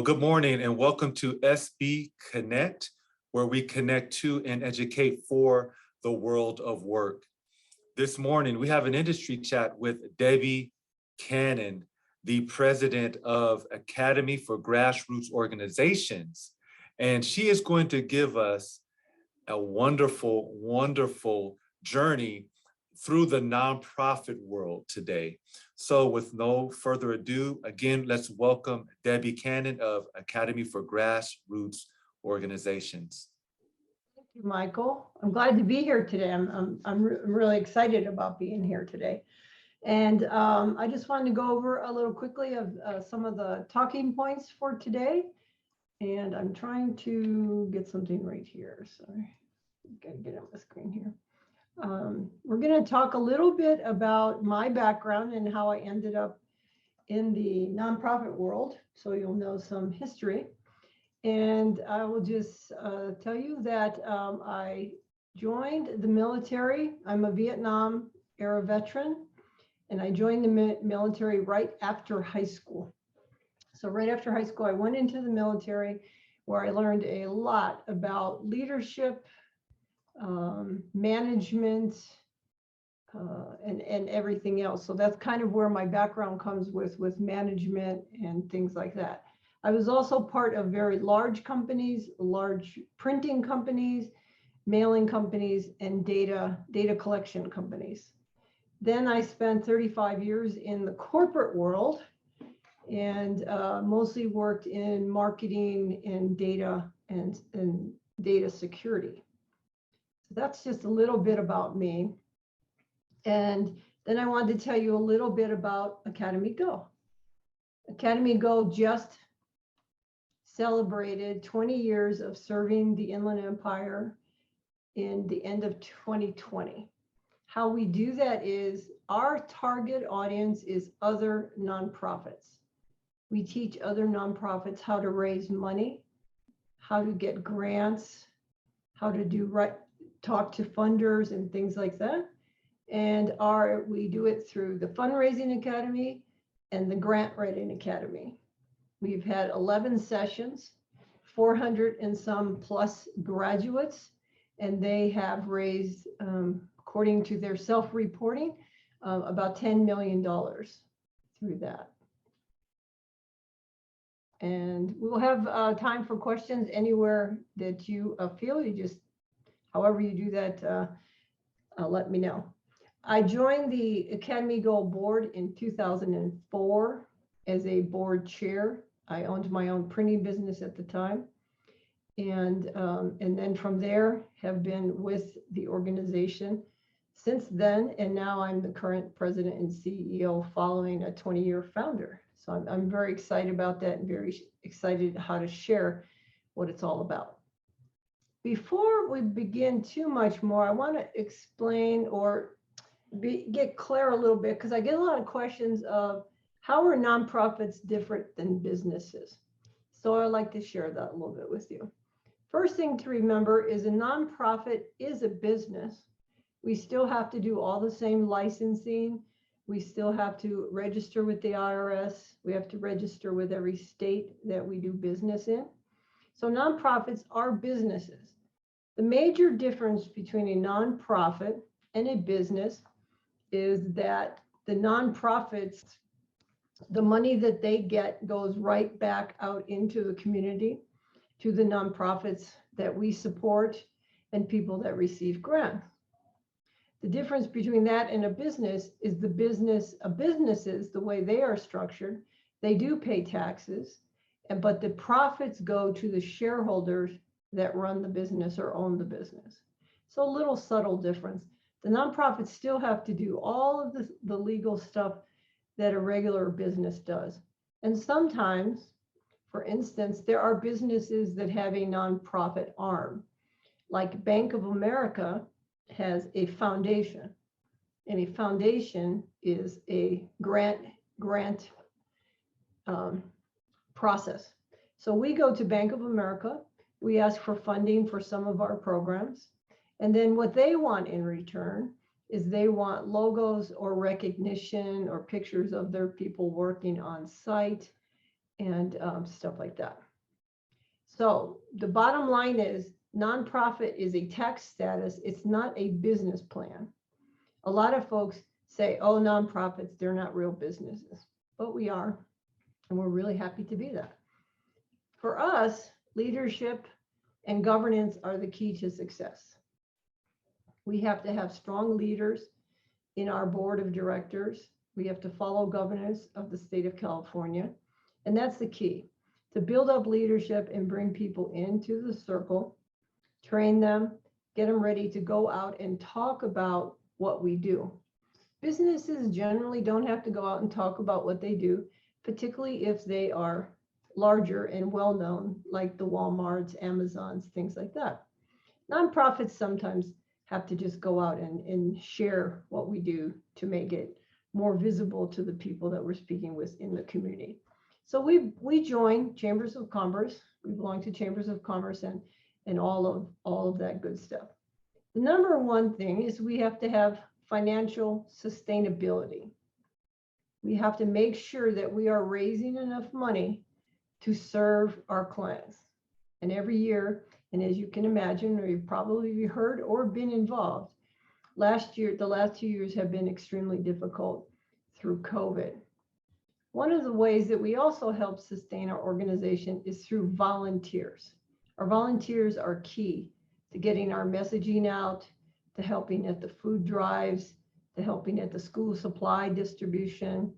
Well, good morning and welcome to SB Connect, where we connect to and educate for the world of work. This morning, we have an industry chat with Debbie Cannon, the president of Academy for Grassroots Organizations. And she is going to give us a wonderful, wonderful journey through the nonprofit world today. So with no further ado, again, let's welcome Debbie Cannon of Academy for Grassroots Organizations. Thank you, Michael. I'm glad to be here today. I'm really excited about being here today. And I just wanted to go over a little quickly of some of the talking points for today. And I'm trying to get something right here. Sorry, gotta get on the screen here. We're going to talk a little bit about my background and how I ended up in the nonprofit world, so you'll know some history. And I will just tell you that I joined the military. I'm a Vietnam era veteran, and I joined the military right after high school. So right after high school, I went into the military, where I learned a lot about leadership, management, and everything else. So that's kind of where my background comes with management and things like that. I was also part of very large companies, large printing companies, mailing companies, and data collection companies. Then I spent 35 years in the corporate world and mostly worked in marketing and data and data security. That's just a little bit about me. And then I wanted to tell you a little bit about AcademyGO. AcademyGO just celebrated 20 years of serving the Inland Empire in the end of 2020. How we do that is our target audience is other nonprofits. We teach other nonprofits how to raise money, how to get grants, how to talk to funders and things like that. And we do it through the Fundraising Academy and the Grant Writing Academy. We've had 11 sessions, 400 and some plus graduates, and they have raised, according to their self-reporting, about $10 million through that. And we'll have time for questions anywhere that you feel. You just however you do that, let me know. I joined the AcademyGO board in 2004 as a board chair. I owned my own printing business at the time. And then from there have been with the organization since then. And now I'm the current president and CEO following a 20-year founder. So I'm very excited about that and very excited how to share what it's all about. Before we begin too much more, I want to explain or get clear a little bit, because I get a lot of questions of how are nonprofits different than businesses? So I'd like to share that a little bit with you. First thing to remember is a nonprofit is a business. We still have to do all the same licensing. We still have to register with the IRS. We have to register with every state that we do business in. So nonprofits are businesses. The major difference between a nonprofit and a business is that the nonprofits, the money that they get goes right back out into the community, to the nonprofits that we support and people that receive grants. The difference between that and a business is businesses, the way they are structured, they do pay taxes, but the profits go to the shareholders that run the business or own the business. So a little subtle difference. The nonprofits still have to do all of the legal stuff that a regular business does. And sometimes, for instance, there are businesses that have a nonprofit arm. Like Bank of America has a foundation, and a foundation is a grant process. So we go to Bank of America, we ask for funding for some of our programs, and then what they want in return is they want logos or recognition or pictures of their people working on site and stuff like that. So the bottom line is nonprofit is a tax status. It's not a business plan. A lot of folks say, oh, nonprofits, they're not real businesses, but we are, and we're really happy to be that. For us, leadership and governance are the key to success. We have to have strong leaders in our board of directors. We have to follow governance of the state of California, and that's the key, to build up leadership and bring people into the circle, train them, get them ready to go out and talk about what we do. Businesses generally don't have to go out and talk about what they do, particularly if they are larger and well-known, like the Walmarts, Amazons, things like that. Nonprofits sometimes have to just go out and share what we do to make it more visible to the people that we're speaking with in the community. So we join Chambers of Commerce. We belong to Chambers of Commerce and all of that good stuff. The number one thing is we have to have financial sustainability. We have to make sure that we are raising enough money to serve our clients. And every year, and as you can imagine, or you've probably heard or been involved, the last 2 years have been extremely difficult through COVID. One of the ways that we also help sustain our organization is through volunteers. Our volunteers are key to getting our messaging out, to helping at the food drives, to helping at the school supply distribution,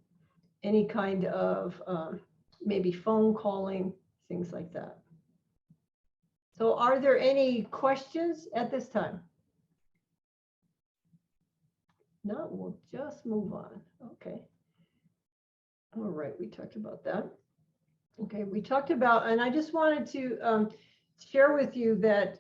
any kind of maybe phone calling, things like that. So are there any questions at this time? No, we'll just move on. Okay. All right, we talked about that. Okay, we talked about, and I just wanted to share with you that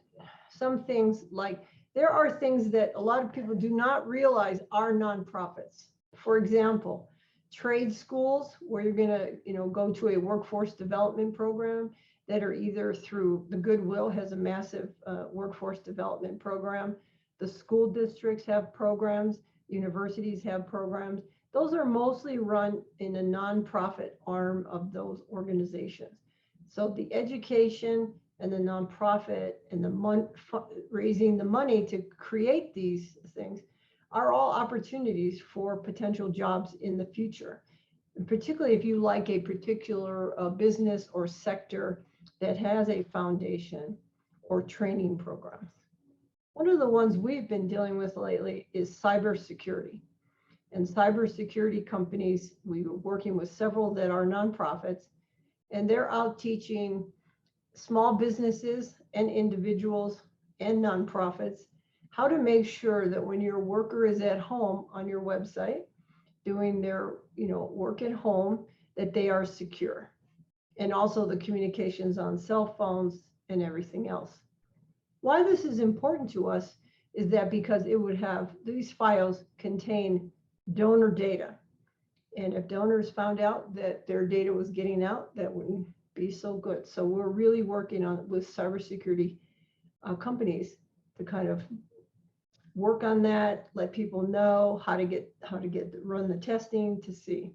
some things, like there are things that a lot of people do not realize are nonprofits. For example, trade schools where you're gonna, go to a workforce development program that are either through the Goodwill has a massive workforce development program. The school districts have programs, universities have programs. Those are mostly run in a nonprofit arm of those organizations. So the education and the nonprofit and the raising the money to create these things are all opportunities for potential jobs in the future. And particularly if you like a particular business or sector that has a foundation or training programs. One of the ones we've been dealing with lately is cybersecurity. And cybersecurity companies, we were working with several that are nonprofits, and they're out teaching small businesses and individuals and nonprofits how to make sure that when your worker is at home on your website doing their work at home, that they are secure. And also the communications on cell phones and everything else. Why this is important to us is that because it would have, these files contain donor data. And if donors found out that their data was getting out, that wouldn't be so good. So we're really working on with cybersecurity companies to kind of work on that, let people know how to run the testing to see.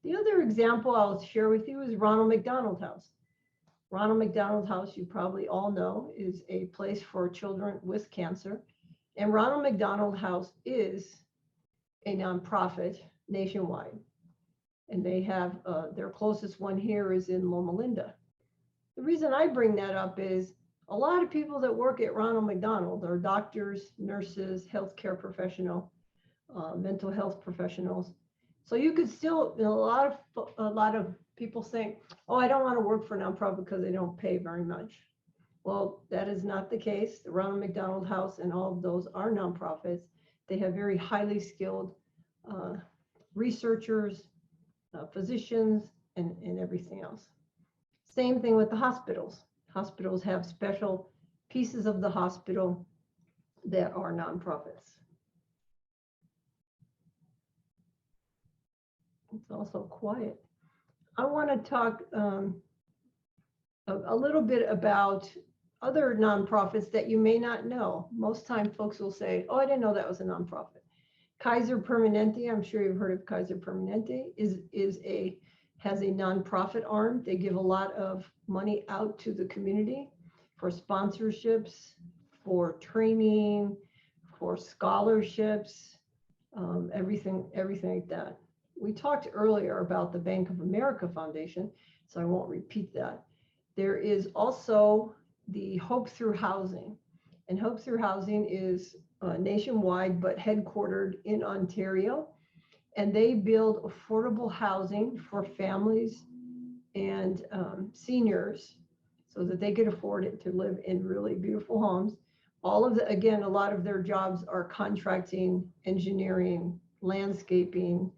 The other example I'll share with you is Ronald McDonald House. Ronald McDonald House, you probably all know, is a place for children with cancer. And Ronald McDonald House is a nonprofit nationwide. And they have their closest one here is in Loma Linda. The reason I bring that up is a lot of people that work at Ronald McDonald are doctors, nurses, healthcare professional, mental health professionals. So you could still, a lot of people think, oh, I don't want to work for a nonprofit because they don't pay very much. Well, that is not the case. The Ronald McDonald House and all of those are nonprofits. They have very highly skilled researchers, physicians, and everything else. Same thing with the hospitals. Hospitals have special pieces of the hospital that are nonprofits. It's also quiet. I want to talk a little bit about other nonprofits that you may not know. Most time folks will say, oh, I didn't know that was a nonprofit. Kaiser Permanente, I'm sure you've heard of Kaiser Permanente, is a has a nonprofit arm. They give a lot of money out to the community for sponsorships, for training, for scholarships, everything like that. We talked earlier about the Bank of America Foundation, so I won't repeat that. There is also the Hope Through Housing, and Hope Through Housing is nationwide, but headquartered in Ontario, and they build affordable housing for families and seniors so that they could afford it to live in really beautiful homes. Again, a lot of their jobs are contracting, engineering, landscaping,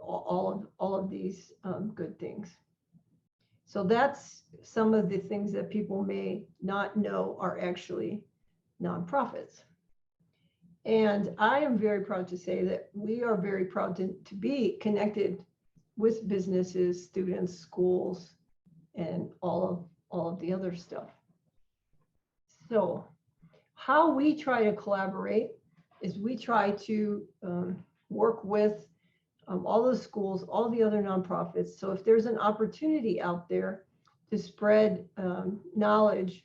all of these good things. So that's some of the things that people may not know are actually nonprofits. And I am very proud to say that we are very proud to be connected with businesses, students, schools, and all of the other stuff. So how we try to collaborate is we try to work with all the schools, all the other nonprofits. So if there's an opportunity out there to spread knowledge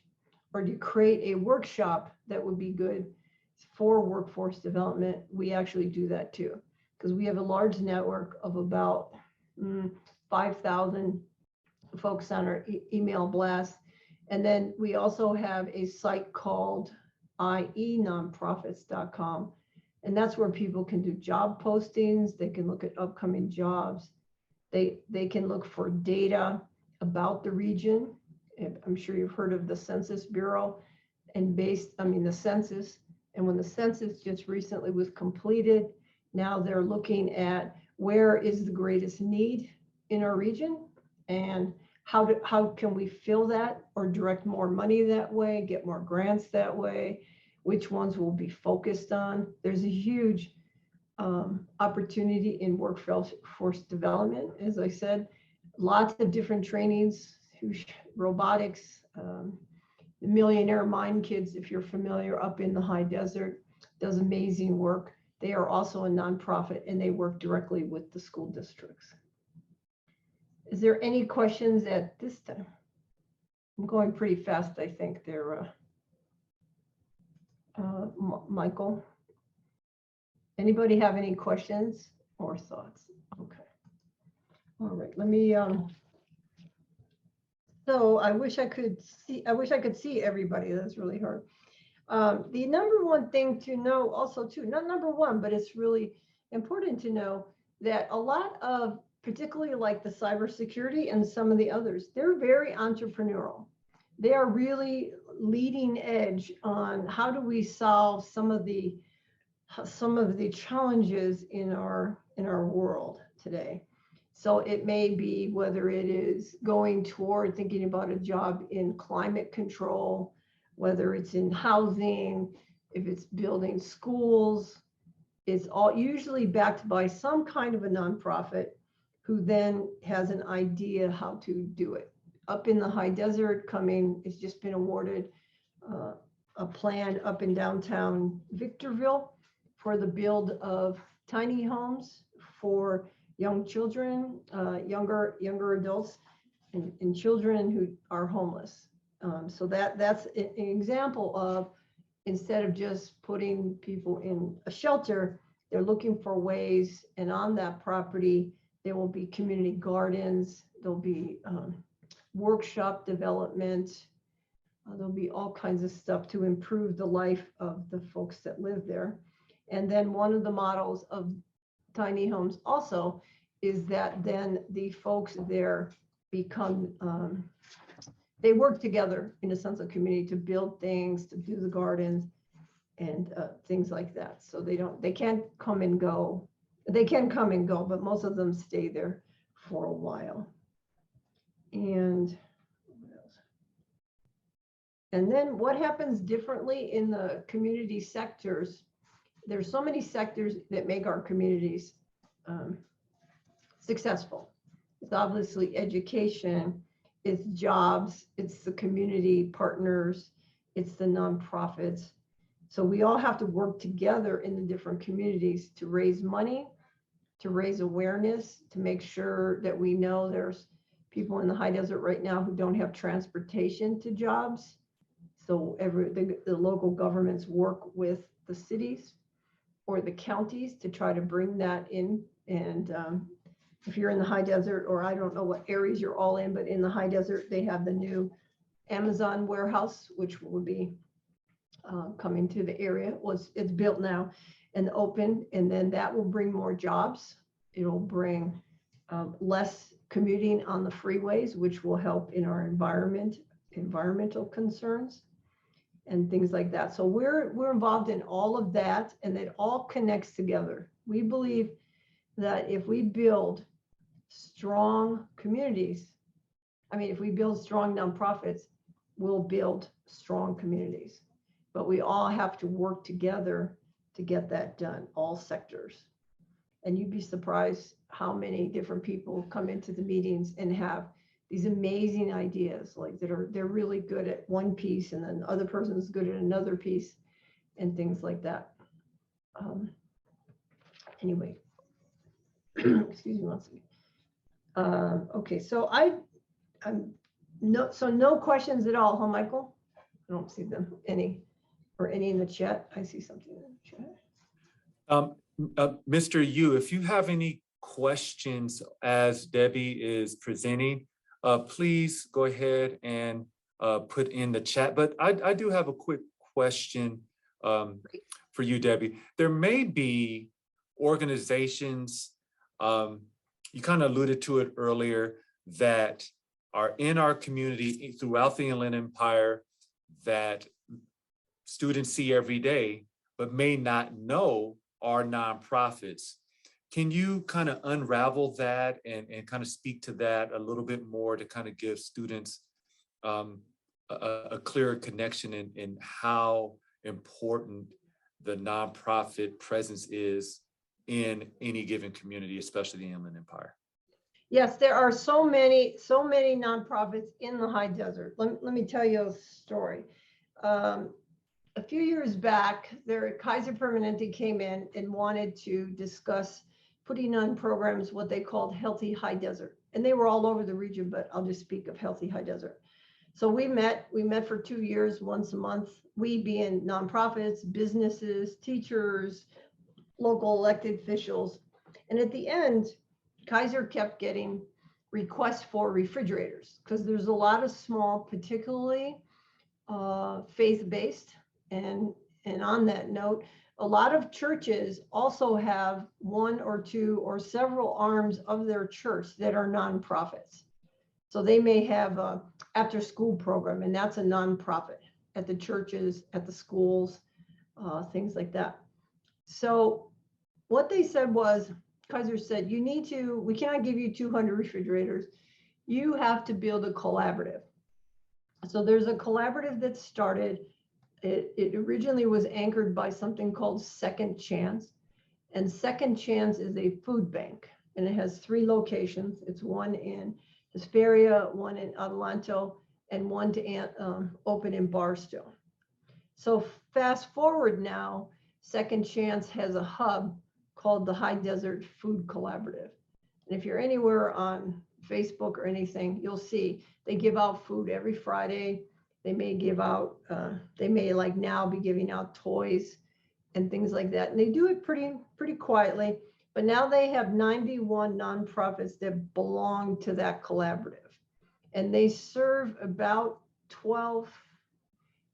or to create a workshop that would be good for workforce development, we actually do that too, because we have a large network of about 5,000 folks on our email blast. And then we also have a site called ienonprofits.com. And that's where people can do job postings. They can look at upcoming jobs. They can look for data about the region. I'm sure you've heard of the Census Bureau and the census. And when the census just recently was completed, now they're looking at where is the greatest need in our region and how can we fill that or direct more money that way, get more grants that way, which ones will be focused on. There's a huge opportunity in workforce development. As I said, lots of different trainings, robotics, the Millionaire Mind Kids, if you're familiar, up in the high desert, does amazing work. They are also a nonprofit and they work directly with the school districts. Is there any questions at this time? I'm going pretty fast, I think there, Michael. Anybody have any questions or thoughts? Okay. All right, let me, so I wish I could see everybody. That's really hard. The number one thing to know also too, not number one, but it's really important to know that a lot of, particularly like the cybersecurity and some of the others, they're very entrepreneurial. They are really leading edge on how do we solve some of the challenges in our world today. So it may be whether it is going toward thinking about a job in climate control, whether it's in housing, if it's building schools. It's all usually backed by some kind of a nonprofit who then has an idea how to do it. Up in the high desert, it's just been awarded a plan up in downtown Victorville for the build of tiny homes for young children, younger adults, and children who are homeless. So that's an example of, instead of just putting people in a shelter, they're looking for ways, and on that property, there will be community gardens, there'll be workshop development, there'll be all kinds of stuff to improve the life of the folks that live there. And then one of the models of tiny homes also is that then the folks there become, they work together in a sense of community to build things, to do the gardens and things like that. So they can't come and go. They can come and go, but most of them stay there for a while. And what else? And then what happens differently in the community sectors? There's so many sectors that make our communities successful. It's obviously education, it's jobs, it's the community partners, it's the nonprofits. So we all have to work together in the different communities to raise money, to raise awareness, to make sure that we know there's people in the high desert right now who don't have transportation to jobs. So the local governments work with the cities or the counties to try to bring that in. And if you're in the high desert, or I don't know what areas you're all in, but in the high desert, they have the new Amazon warehouse, which will be coming to the area. It's built now and open, and then that will bring more jobs. It'll bring less commuting on the freeways, which will help in our environmental concerns and things like that. So we're involved in all of that, and it all connects together. We believe that if we build strong communities, if we build strong nonprofits, we'll build strong communities. But we all have to work together to get that done, all sectors. And you'd be surprised how many different people come into the meetings and have these amazing ideas, like they're really good at one piece, and then the other person's good at another piece, and things like that. Anyway, excuse me one second. Okay, so no questions at all, huh, Michael? I don't see them any in the chat. I see something in the chat. Mr. Yu, if you have any questions as Debbie is presenting, please go ahead and put in the chat. But I do have a quick question for you, Debbie. There may be organizations, you kind of alluded to it earlier, that are in our community throughout the Inland Empire that students see every day, but may not know are nonprofits. Can you kind of unravel that and kind of speak to that a little bit more to kind of give students a clearer connection in how important the nonprofit presence is in any given community, especially the Inland Empire? Yes, there are so many nonprofits in the high desert. Let me tell you a story. A few years back, Kaiser Permanente came in and wanted to discuss putting on programs, what they called Healthy High Desert. And they were all over the region, but I'll just speak of Healthy High Desert. So we met for 2 years, once a month, we being nonprofits, businesses, teachers, local elected officials. And at the end, Kaiser kept getting requests for refrigerators because there's a lot of small, particularly faith-based. And on that note, a lot of churches also have one or two or several arms of their church that are nonprofits. So they may have a after-school program, and that's a nonprofit at the churches, at the schools, things like that. So what they said was, Kaiser said, we cannot give you 200 refrigerators. You have to build a collaborative. So there's a collaborative that started. It originally was anchored by something called Second Chance. And Second Chance is a food bank, and it has 3 locations. It's one in Hesperia, one in Adelanto, and one to open in Barstow. So fast forward now, Second Chance has a hub called the High Desert Food Collaborative. And if you're anywhere on Facebook or anything, you'll see they give out food every Friday. They may give out, like now be giving out toys and things like that. And they do it pretty quietly, but now they have 91 nonprofits that belong to that collaborative. And they serve about 12,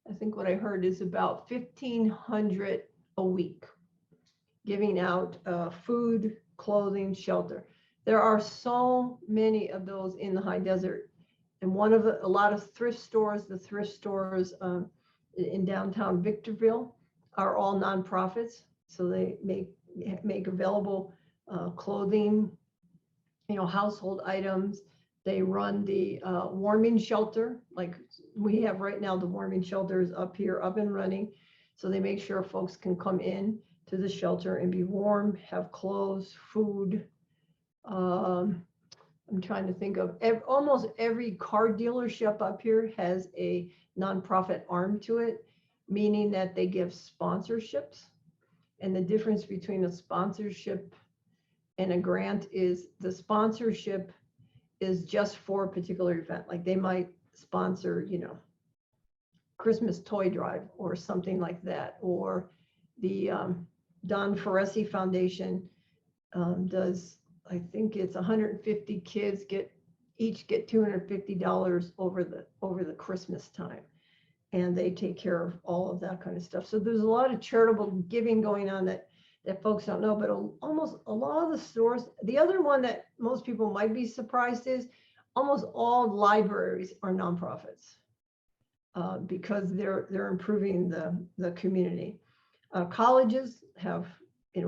I think what I heard is about 1,500 a week, giving out food, clothing, shelter. There are so many of those in the high desert. And a lot of thrift stores, the thrift stores in downtown Victorville are all nonprofits. So they make available clothing, household items. They run the warming shelter, like we have right now. The warming shelter is up and running. So they make sure folks can come in to the shelter and be warm, have clothes, food. I'm trying to think of almost every car dealership up here has a nonprofit arm to it, meaning that they give sponsorships. And the difference between a sponsorship And a grant is the sponsorship is just for a particular event. Like they might sponsor, Christmas toy drive or something like that. Or the Don Feresi Foundation does, I think it's 150 kids each get $250 over the Christmas time. And they take care of all of that kind of stuff. So there's a lot of charitable giving going on that folks don't know, but almost a lot of the stores, the other one that most people might be surprised is almost all libraries are nonprofits because they're improving the community. Colleges have,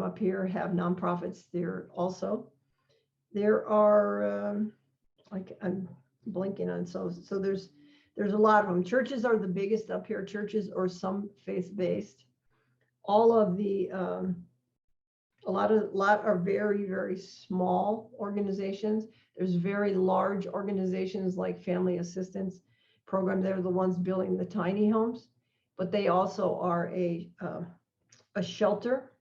up here have nonprofits there also. There are, like I'm blinking on, so there's a lot of them. Churches are the biggest up here, churches or some faith-based. All of the, a lot are very, very small organizations. There's very large organizations like Family Assistance Program. They're the ones building the tiny homes, but they also are a shelter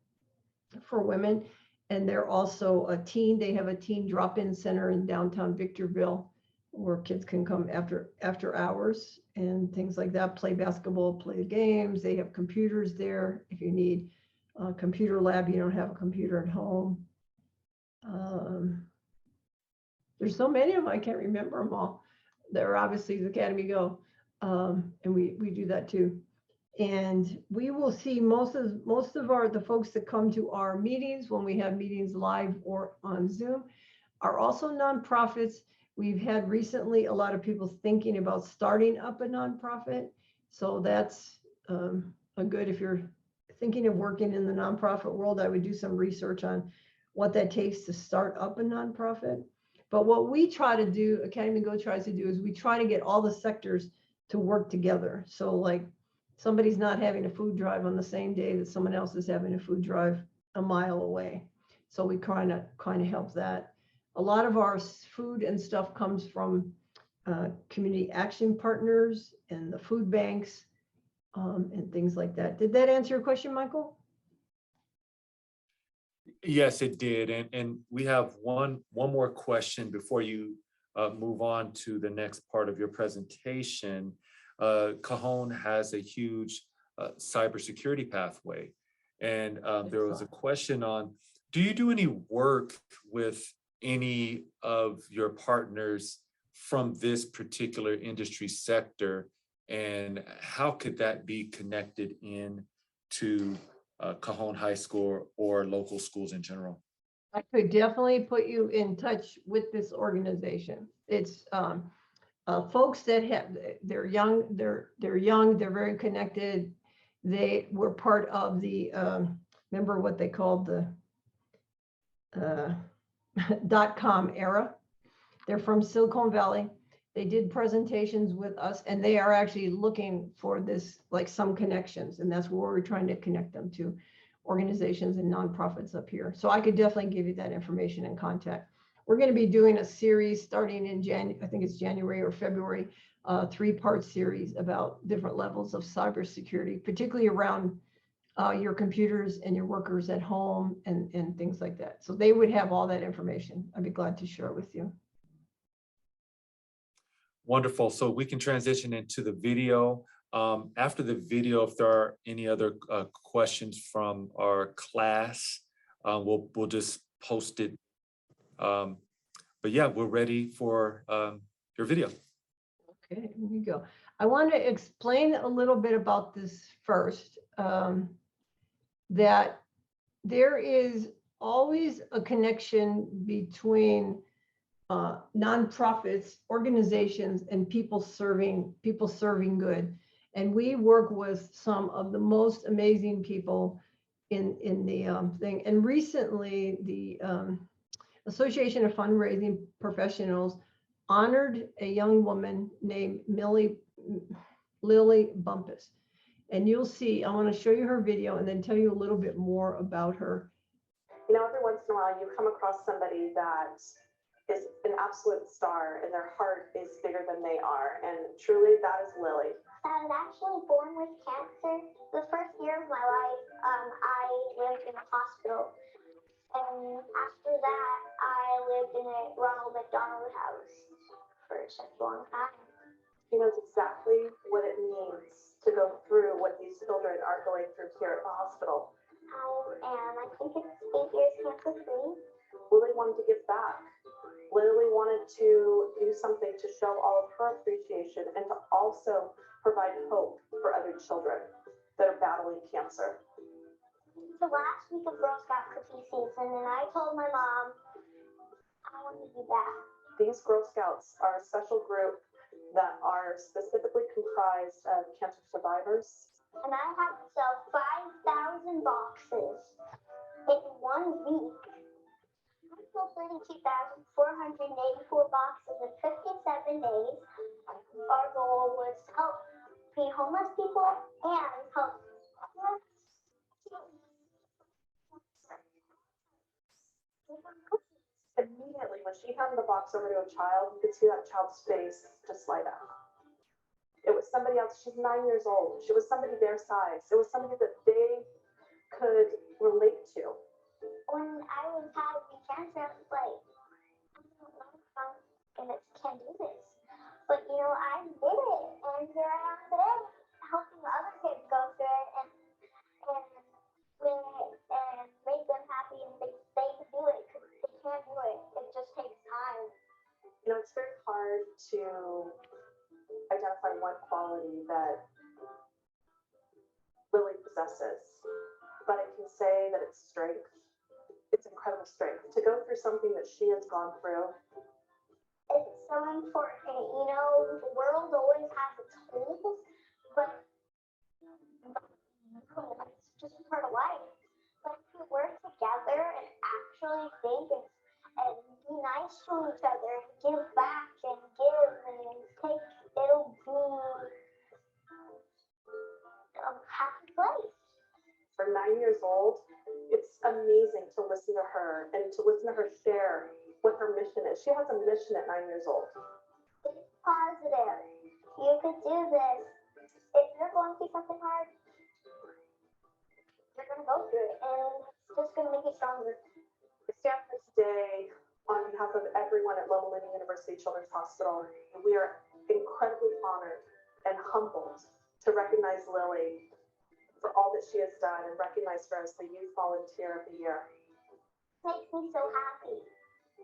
for women. And they're also they have a teen drop-in center in downtown Victorville where kids can come after hours and things like that, play basketball, play games. They have computers there. If you need a computer lab, you don't have a computer at home. There's so many of them, I can't remember them all. They're obviously the AcademyGO, and we do that too. And we will see most of the folks that come to our meetings when we have meetings live or on Zoom are also nonprofits. We've had recently a lot of people thinking about starting up a nonprofit. So that's a good, if you're thinking of working in the nonprofit world, I would do some research on what that takes to start up a nonprofit. But what we try to do, AcademyGO tries to do, is we try to get all the sectors to work together. So like somebody's not having a food drive on the same day that someone else is having a food drive a mile away. So we kind of help that. A lot of our food and stuff comes from community action partners and the food banks and things like that. Did that answer your question, Michael? Yes, it did. And we have one more question before you move on to the next part of your presentation. Cajon has a huge cybersecurity pathway. And there was a question on, do you do any work with any of your partners from this particular industry sector? And how could that be connected in to Cajon High School or local schools in general? I could definitely put you in touch with this organization. It's folks that they're young, they're very connected. They were part of the, remember what they called the .com era. They're from Silicon Valley. They did presentations with us, and they are actually looking for this, like some connections, and that's where we're trying to connect them to organizations and nonprofits up here. So I could definitely give you that information and contact. We're going to be doing a series starting in I think it's January or February, 3-part series about different levels of cybersecurity, particularly around your computers and your workers at home and things like that. So they would have all that information. I'd be glad to share it with you. Wonderful. So we can transition into the video. After the video, if there are any other questions from our class, we'll just post it. But yeah, we're ready for your video. Okay, here we go. I want to explain a little bit about this first, that there is always a connection between nonprofits, organizations, and people serving good. And we work with some of the most amazing people in the thing. And recently, the Association of Fundraising Professionals honored a young woman named Lily Bumpus. And you'll see, I want to show you her video and then tell you a little bit more about her. You know, every once in a while you come across somebody that is an absolute star and their heart is bigger than they are. And truly, that is Lily. I was actually born with cancer. The first year of my life, I lived in the hospital. And And after that, I lived in a Ronald McDonald house for such a long time. He knows exactly what it means to go through what these children are going through here at the hospital. And I think it's 8 years cancer free. Lily wanted to give back. Lily wanted to do something to show all of her appreciation and to also provide hope for other children that are battling cancer. The last week of Girl Scout cookie season, and I told my mom I want to do that. These Girl Scouts are a special group that are specifically comprised of cancer survivors. And I had to sell 5,000 boxes in 1 week. I sold 32,484 boxes in 57 days. Our goal was to help feed homeless people and help. Immediately, when she handed the box over to a child, you could see that child's face just light up. It was somebody else. She's 9 years old. She was somebody their size. It was somebody that they could relate to. When I was having cancer, I was like, I don't know if I'm gonna can do this. But you know, I did it, and here I am today, helping other kids go through it and make them happy, and they can do it because they can't do it. It just takes time. You know, it's very hard to identify one quality that Lily possesses, but I can say that it's strength. It's incredible strength to go through something that she has gone through. It's so important. You know, the world always has its holes, but it's just part of life. But if we work together and actually think and be nice to each other and give back and give and take, it'll be a happy place. For 9 years old, it's amazing to listen to her and to listen to her share what her mission is. She has a mission at 9 years old. Be positive. You could do this. If you're going through something hard, you're going to go through it, and it's just going to make you stronger. I stand here today on behalf of everyone at Loma Linda University Children's Hospital. We are incredibly honored and humbled to recognize Lily for all that she has done and recognize her as the Youth Volunteer of the Year. It makes me so happy.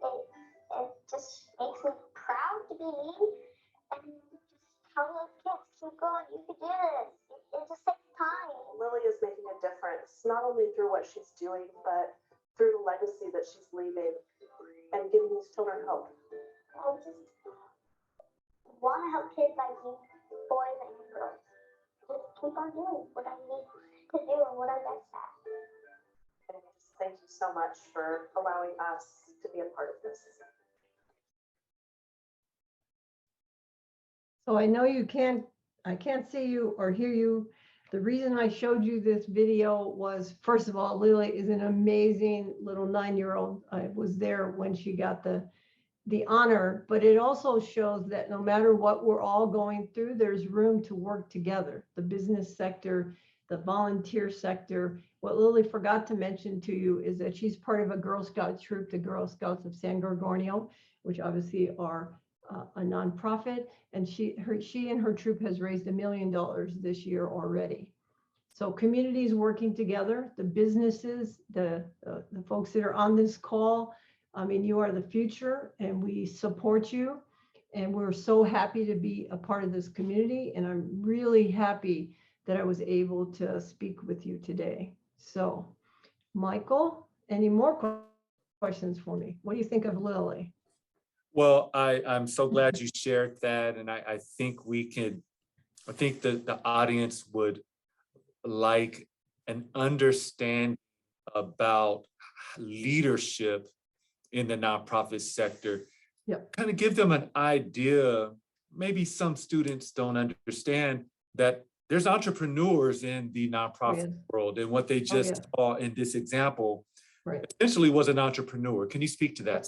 It just makes me proud to be me, and just tell those kids, keep going, you can do this. It just takes time. Lily is making a difference, not only through what she's doing, but through the legacy that she's leaving and giving these children hope. I just want to help kids like you, boys and girls. Just keep on doing what I need to do and what I'm best at. And just thank you so much for allowing us to be a part of this. So I know I can't see you or hear you. The reason I showed you this video was, first of all, Lily is an amazing little 9-year-old. I was there when she got the honor, but it also shows that no matter what we're all going through, there's room to work together. The business sector, the volunteer sector. What Lily forgot to mention to you is that she's part of a Girl Scout troop, the Girl Scouts of San Gorgonio, which obviously are a nonprofit, and she and her troop has raised $1 million this year already. So communities working together, the businesses, the folks that are on this call. I mean, you are the future, and we support you, and we're so happy to be a part of this community. And I'm really happy that I was able to speak with you today. So, Michael, any more questions for me? What do you think of Lily? Well, I'm so glad you shared that. And I think I think the audience would like an understanding about leadership in the nonprofit sector. Yep. Kind of give them an idea. Maybe some students don't understand that there's entrepreneurs in the nonprofit world, and what they just saw in this example essentially was an entrepreneur. Can you speak to that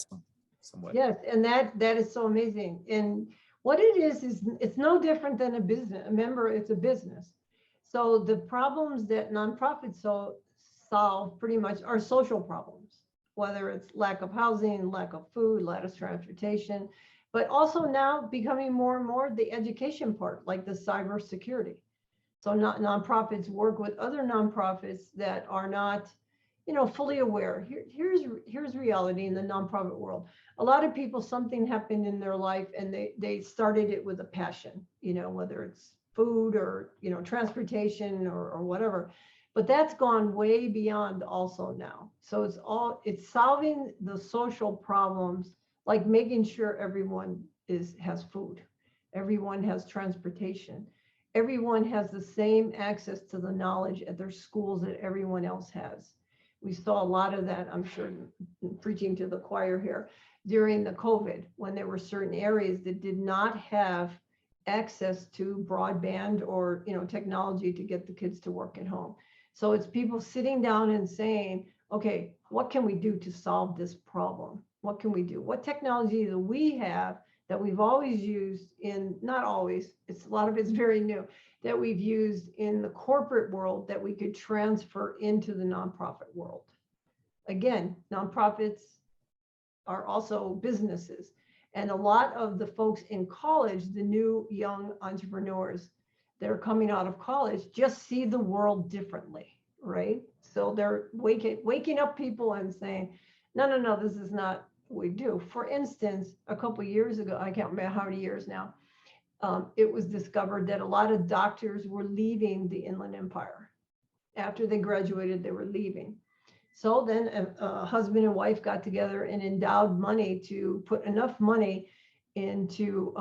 somewhat? Yes, and that is so amazing. And what it is it's no different than a business. Remember, it's a business. So the problems that nonprofits solve pretty much are social problems. whether it's lack of housing, lack of food, lack of transportation, but also now becoming more and more the education part, like the cybersecurity. So not nonprofits work with other nonprofits that are not, fully aware. Here's reality in the nonprofit world. A lot of people, something happened in their life and they started it with a passion, whether it's food or, transportation or whatever. But that's gone way beyond also now. So it's solving the social problems, like making sure everyone has food, everyone has transportation, everyone has the same access to the knowledge at their schools that everyone else has. We saw a lot of that, I'm sure, preaching to the choir here, during the COVID, when there were certain areas that did not have access to broadband or, technology to get the kids to work at home. So it's people sitting down and saying, okay, what can we do to solve this problem? What can we do? What technology do we have that we've always used not always, a lot of it's very new, that we've used in the corporate world that we could transfer into the nonprofit world? Again, nonprofits are also businesses. And a lot of the folks in college, the new young entrepreneurs that are coming out of college, just see the world differently, right? So they're waking up people and saying, no, this is not what we do. For instance, a couple of years ago, I can't remember how many years now, it was discovered that a lot of doctors were leaving the Inland Empire. After they graduated, they were leaving. So then a husband and wife got together and endowed money to put enough money into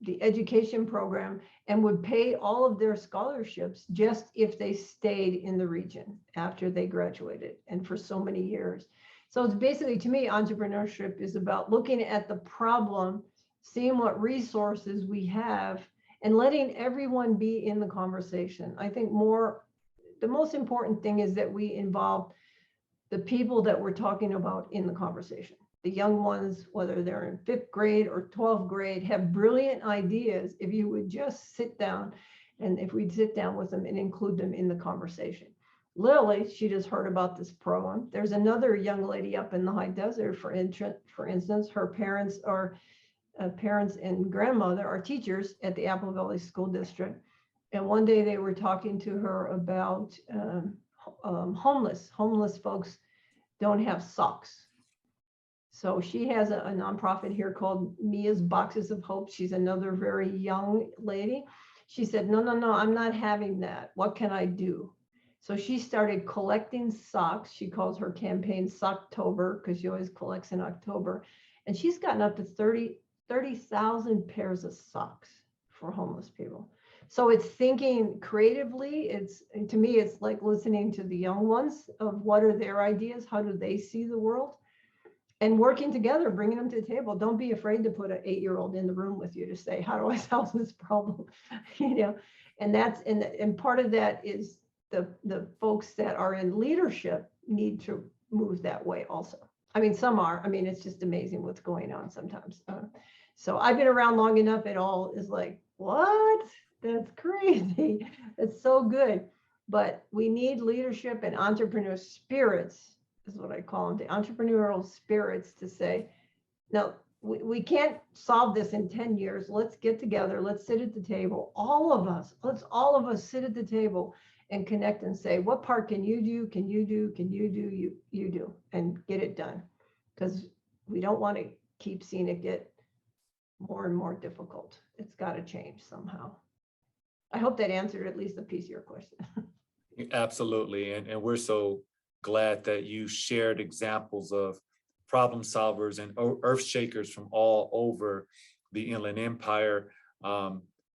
the education program and would pay all of their scholarships just if they stayed in the region after they graduated, and for so many years. So it's basically, to me, entrepreneurship is about looking at the problem, seeing what resources we have, and letting everyone be in the conversation. I think the most important thing is that we involve the people that we're talking about in the conversation. The young ones, whether they're in 5th grade or 12th grade, have brilliant ideas if you would just sit down, and if we'd sit down with them and include them in the conversation. Lily, she just heard about this program. There's another young lady up in the high desert, for instance, her parents and grandmother are teachers at the Apple Valley School District. And one day they were talking to her about homeless folks don't have socks. So she has a nonprofit here called Mia's Boxes of Hope. She's another very young lady. She said, no, I'm not having that. What can I do? So she started collecting socks. She calls her campaign Socktober because she always collects in October. And she's gotten up to 30,000 pairs of socks for homeless people. So it's thinking creatively. To me, it's like listening to the young ones of what are their ideas, how do they see the world, and working together, bringing them to the table. Don't be afraid to put an 8-year-old in the room with you to say, how do I solve this problem? And part of that is the folks that are in leadership need to move that way also. I mean, some are. I mean, it's just amazing what's going on sometimes. So I've been around long enough. It all is like, what? That's crazy. It's so good. But we need leadership and entrepreneur spirits, is what I call them, the entrepreneurial spirits, to say, no, we can't solve this in 10 years. Let's get together. Let's sit at the table. Let's all of us sit at the table and connect and say, what part can you do? Can you do? Can you do? You do, and get it done. Because we don't want to keep seeing it get more and more difficult. It's got to change somehow. I hope that answered at least a piece of your question. Absolutely. And we're so glad that you shared examples of problem solvers and earth shakers from all over the Inland Empire.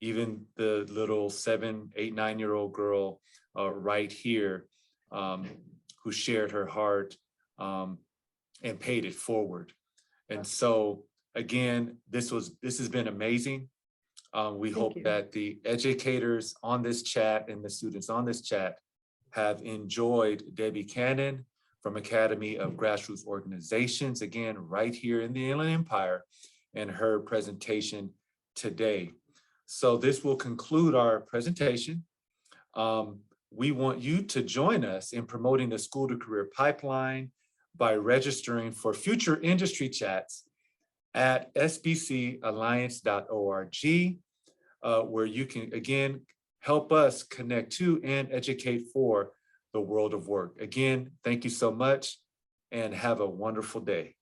Even the little 7, 8, 9-year-old girl right here who shared her heart and paid it forward. And so again, this has been amazing. We hope that the educators on this chat and the students on this chat have enjoyed Debbie Cannon from Academy of Grassroots Organizations, again, right here in the Inland Empire, and her presentation today. So this will conclude our presentation. We want you to join us in promoting the School to Career Pipeline by registering for future industry chats at sbcalliance.org, where you can, again, help us connect to and educate for the world of work. Again, thank you so much and have a wonderful day.